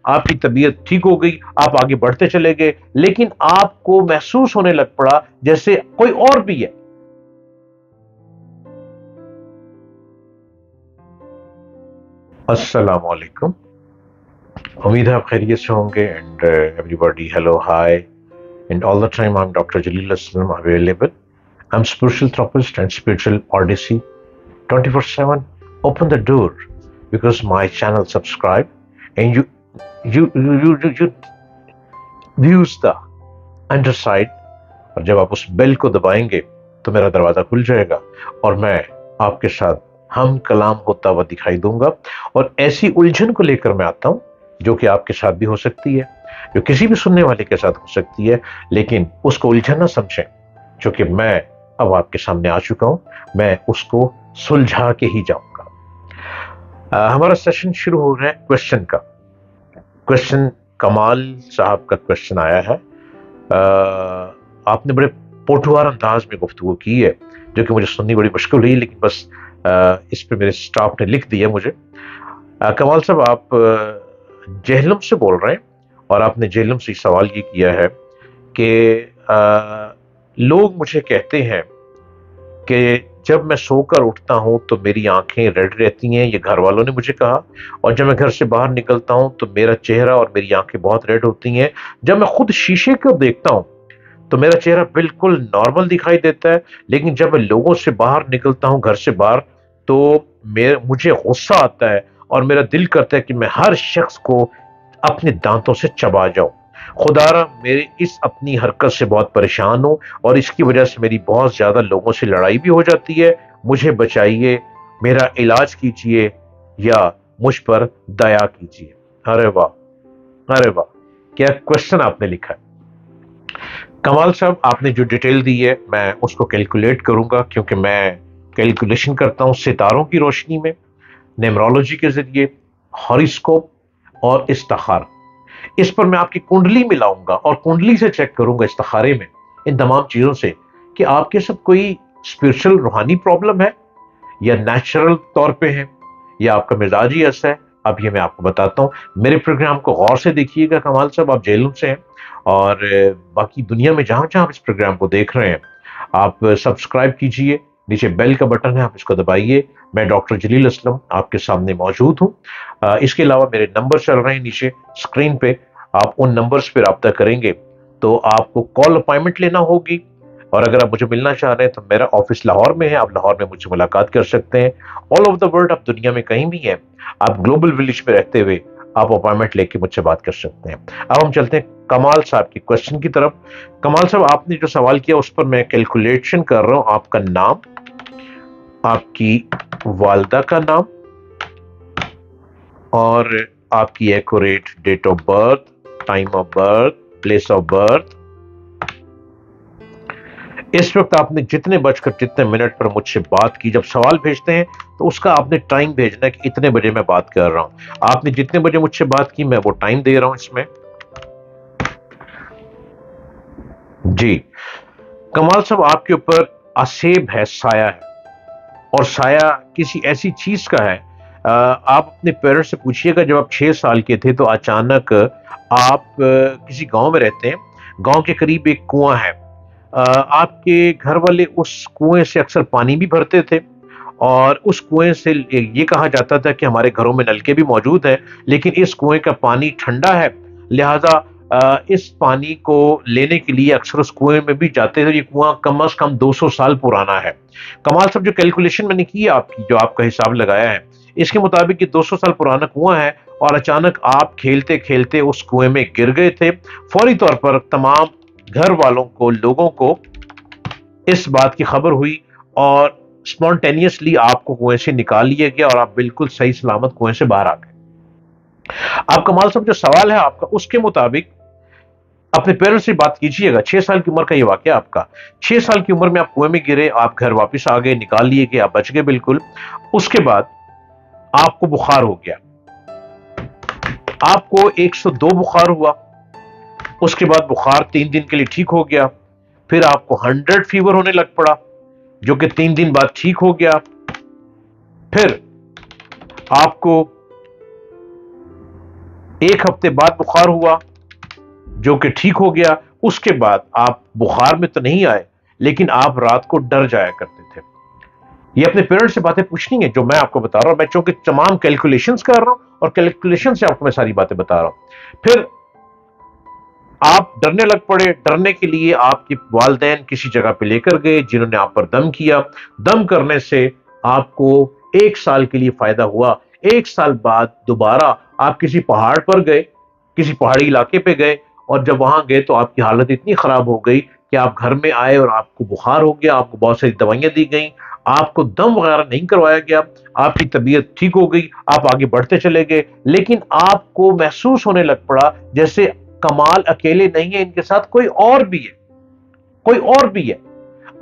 आपकी तबीयत ठीक हो गई, आप आगे बढ़ते चले गए, लेकिन आपको महसूस होने लग पड़ा जैसे कोई और भी है। अस्सलाम वालेकुम। उम्मीद है आप खैरियत से होंगे। And everybody, hello, hi, and all the time I am doctor Jalil Aslam available. I am spiritual therapist and spiritual odyssey 24/7. Open the door because my channel subscribe and you use the underside, और जब आप उस bell को दबाएंगे तो मेरा दरवाजा खुल जाएगा और मैं आपके साथ हम कलाम होता हुआ दिखाई दूंगा। और ऐसी उलझन को लेकर मैं आता हूं जो कि आपके साथ भी हो सकती है, जो किसी भी सुनने वाले के साथ हो सकती है, लेकिन उसको उलझन ना समझें, जो कि मैं अब आपके सामने आ चुका हूं। मैं उसको सुलझा के ही जाऊंगा। हमारा सेशन शुरू हो रहा है क्वेश्चन का। क्वेश्चन कमाल साहब का क्वेश्चन आया है। आपने बड़े पोठुआर अंदाज में गुफ्तगू की है, जो कि मुझे सुननी बड़ी मुश्किल हुई, लेकिन बस इस पे मेरे स्टाफ ने लिख दिया मुझे। कमाल साहब, आप जेहलम से बोल रहे हैं और आपने जेहलम से सवाल ये किया है कि लोग मुझे कहते हैं कि जब मैं सोकर उठता हूं तो मेरी आंखें रेड रहती हैं, ये घर वालों ने मुझे कहा, और जब मैं घर से बाहर निकलता हूं तो मेरा चेहरा और मेरी आंखें बहुत रेड होती हैं। जब मैं खुद शीशे को देखता हूं तो मेरा चेहरा बिल्कुल नॉर्मल दिखाई देता है, लेकिन जब मैं लोगों से बाहर निकलता हूं, घर से बाहर, तो मुझे गुस्सा आता है और मेरा दिल करता है कि मैं हर शख्स को अपने दांतों से चबा जाऊं। खुदारा मेरे इस अपनी हरकत से बहुत परेशान हूं और इसकी वजह से मेरी बहुत ज्यादा लोगों से लड़ाई भी हो जाती है। मुझे बचाइए, मेरा इलाज कीजिए या मुझ पर दया कीजिए। अरे वाह, अरे वाह, क्या क्वेश्चन आपने लिखा है। कमाल साहब, आपने जो डिटेल दी है मैं उसको कैलकुलेट करूंगा, क्योंकि मैं कैलकुलेशन करता हूं सितारों की रोशनी में, न्यूमरोलॉजी के जरिए, हॉरोस्कोप और इस्तिखारा। इस पर मैं आपकी कुंडली मिलाऊंगा और कुंडली से चेक करूंगा इस्तिखारे में, इन तमाम चीजों से, कि आपके साथ कोई स्पिरिचुअल रूहानी प्रॉब्लम है या नेचुरल तौर पे है या आपका मिजाज ही ऐसा है। अब ये मैं आपको बताता हूं। मेरे प्रोग्राम को गौर से देखिएगा कमाल साहब, आप जेलूम से हैं और बाकी दुनिया में जहां जहां आप इस प्रोग्राम को देख रहे हैं, आप सब्सक्राइब कीजिए। नीचे बेल का बटन है, आप इसको दबाइए। मैं डॉक्टर जलील असलम आपके सामने मौजूद हूं। इसके अलावा मेरे नंबर चल रहे हैं नीचे स्क्रीन पे, आप उन नंबर्स पे रब्ता करेंगे तो आपको कॉल अपॉइंटमेंट लेना होगी। और अगर आप मुझे मिलना चाह रहे हैं तो मेरा ऑफिस लाहौर में है, आप लाहौर में मुझसे मुलाकात कर सकते हैं। ऑल ओवर द वर्ल्ड, आप दुनिया में कहीं भी हैं, आप ग्लोबल विलेज में रहते हुए आप अपॉइंटमेंट लेके मुझसे बात कर सकते हैं। अब हम चलते हैं कमाल साहब की क्वेश्चन की तरफ। कमाल साहब, आपने जो सवाल किया उस पर मैं कैलकुलेशन कर रहा हूं। आपका नाम, आपकी वालदा का नाम और आपकी accurate date of birth, time of birth, place of birth. इस वक्त आपने जितने बजकर जितने मिनट पर मुझसे बात की, जब सवाल भेजते हैं तो उसका आपने टाइम भेजना है कि इतने बजे मैं बात कर रहा हूं। आपने जितने बजे मुझसे बात की मैं वो टाइम दे रहा हूं इसमें। जी कमाल साहब, आपके ऊपर असेब है, साया है, और साया किसी ऐसी चीज का है। आप अपने पेरेंट्स से पूछिएगा, जब आप 6 साल के थे तो अचानक आप किसी गांव में रहते हैं, गांव के करीब एक कुआं है। आपके घर वाले उस कुएं से अक्सर पानी भी भरते थे और उस कुएं से ये कहा जाता था कि हमारे घरों में नलके भी मौजूद हैं, लेकिन इस कुएं का पानी ठंडा है, लिहाजा इस पानी को लेने के लिए अक्सर उस कुएं में भी जाते थे। ये कुआं कम से कम 200 साल पुराना है। कमाल साहब, जो कैलकुलेशन मैंने की है आपकी, जो आपका हिसाब लगाया है, इसके मुताबिक ये 200 साल पुराना कुआं है और अचानक आप खेलते खेलते उस कुएं में गिर गए थे। फौरी तौर पर तमाम घर वालों को, लोगों को इस बात की खबर हुई और स्पॉन्टेनियसली आपको कुएं से निकाल लिया गया और आप बिल्कुल सही सलामत कुएं से बाहर आ गए। आप कमाल साहब, जो सवाल है आपका, उसके मुताबिक अपने पेरेंट्स से बात कीजिएगा। 6 साल की उम्र का ये वाकया आपका, 6 साल की उम्र में आप कुएं में गिरे, आप घर वापस आ गए, निकाल लिए गए, आप बच गए बिल्कुल। उसके बाद आपको बुखार हो गया, आपको 102 बुखार हुआ। उसके बाद बुखार 3 दिन के लिए ठीक हो गया, फिर आपको 100 फीवर होने लग पड़ा, जो कि 3 दिन बाद ठीक हो गया। फिर आपको 1 हफ्ते बाद बुखार हुआ जो कि ठीक हो गया। उसके बाद आप बुखार में तो नहीं आए, लेकिन आप रात को डर जाया करते थे। ये अपने पेरेंट्स से बातें पूछनी है जो मैं आपको बता रहा हूं। मैं चूंकि तमाम कैलकुलेशंस कर रहा हूं और कैलकुलेशन से आपको मैं सारी बातें बता रहा हूं। फिर आप डरने लग पड़े। डरने के लिए आपके वालिदैन किसी जगह पे लेकर गए जिन्होंने आप पर दम किया। दम करने से आपको 1 साल के लिए फायदा हुआ। 1 साल बाद दोबारा आप किसी पहाड़ पर गए, किसी पहाड़ी इलाके पे गए, और जब वहां गए तो आपकी हालत इतनी खराब हो गई कि आप घर में आए और आपको बुखार हो गया। आपको बहुत सारी दवाइयां दी गई, आपको दम वगैरह नहीं करवाया गया, आपकी तबीयत ठीक हो गई, आप आगे बढ़ते चले गए। लेकिन आपको महसूस होने लग पड़ा जैसे कमाल अकेले नहीं है, इनके साथ कोई और भी है, कोई और भी है।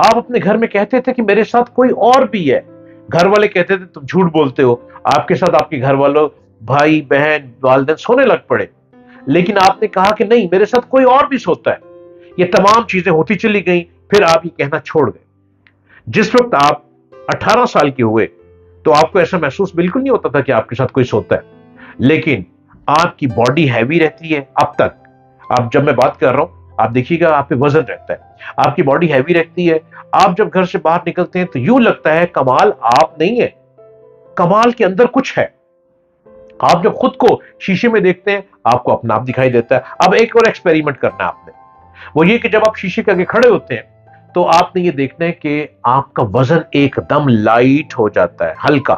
आप अपने घर में कहते थे कि मेरे साथ कोई और भी है। घर वाले कहते थे तुम झूठ बोलते हो। आपके साथ आपके घर वालों, भाई बहन, वालिदैन सोने लग पड़े। लेकिन आपने कहा कि नहीं, मेरे साथ कोई और भी सोता है। ये तमाम चीजें होती चली गई। फिर आप ये कहना छोड़ गए। जिस वक्त आप 18 साल के हुए तो आपको ऐसा महसूस बिल्कुल नहीं होता था कि आपके साथ कोई सोता है, लेकिन आपकी बॉडी हैवी रहती है। अब तक आप, जब मैं बात कर रहा हूं, आप देखिएगा आप पे वजन रहता है, आपकी बॉडी हैवी रहती है। आप जब घर से बाहर निकलते हैं तो यूं लगता है कमाल आप नहीं है, कमाल के अंदर कुछ है। आप जब खुद को शीशे में देखते हैं आपको अपना आप दिखाई देता है। अब एक और एक्सपेरिमेंट करना है आपने, वो ये कि जब आप शीशे के आगे खड़े होते हैं तो आपने ये देखना है कि आपका वजन एकदम लाइट हो जाता है, हल्का।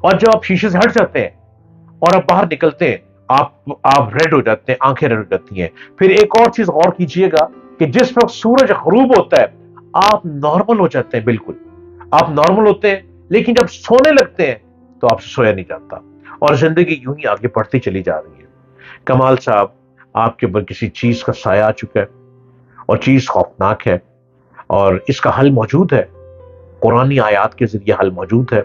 और जब आप शीशे से हट जाते हैं और आप बाहर निकलते हैं, आप रेड हो जाते हैं, आंखें रेड हो जाती हैं। फिर एक और चीज और कीजिएगा कि जिस वक्त सूरज गरूब होता है आप नॉर्मल हो जाते हैं, बिल्कुल आप नॉर्मल होते हैं। लेकिन जब सोने लगते हैं तो आपसे सोया नहीं जाता और जिंदगी यूं ही आगे बढ़ती चली जा रही है। कमाल साहब, आपके ऊपर किसी चीज का साया आ चुका है और चीज खौफनाक है, और इसका हल मौजूद है। कुरानी आयात के जरिए हल मौजूद है,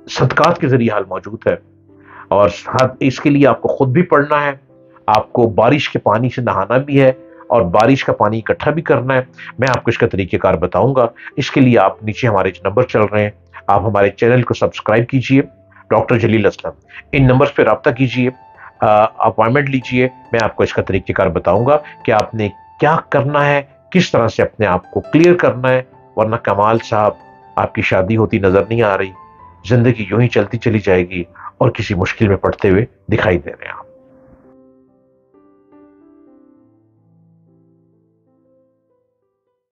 सदकात के जरिए हल मौजूद है। और साथ इसके लिए आपको खुद भी पढ़ना है, आपको बारिश के पानी से नहाना भी है और बारिश का पानी इकट्ठा भी करना है। मैं आपको इसका तरीकेकार बताऊंगा। इसके लिए आप नीचे हमारे जो नंबर चल रहे हैं, आप हमारे चैनल को सब्सक्राइब कीजिए, डॉक्टर जलील असलम। इन नंबर पर रब्ता कीजिए, अपॉइंटमेंट लीजिए। मैं आपको इसका तरीकेकार बताऊंगा कि आपने क्या करना है, किस तरह से अपने आप को क्लियर करना है। वरना कमाल साहब, आपकी शादी होती नजर नहीं आ रही, जिंदगी यूं ही चलती चली जाएगी और किसी मुश्किल में पड़ते हुए दिखाई दे रहे हैं।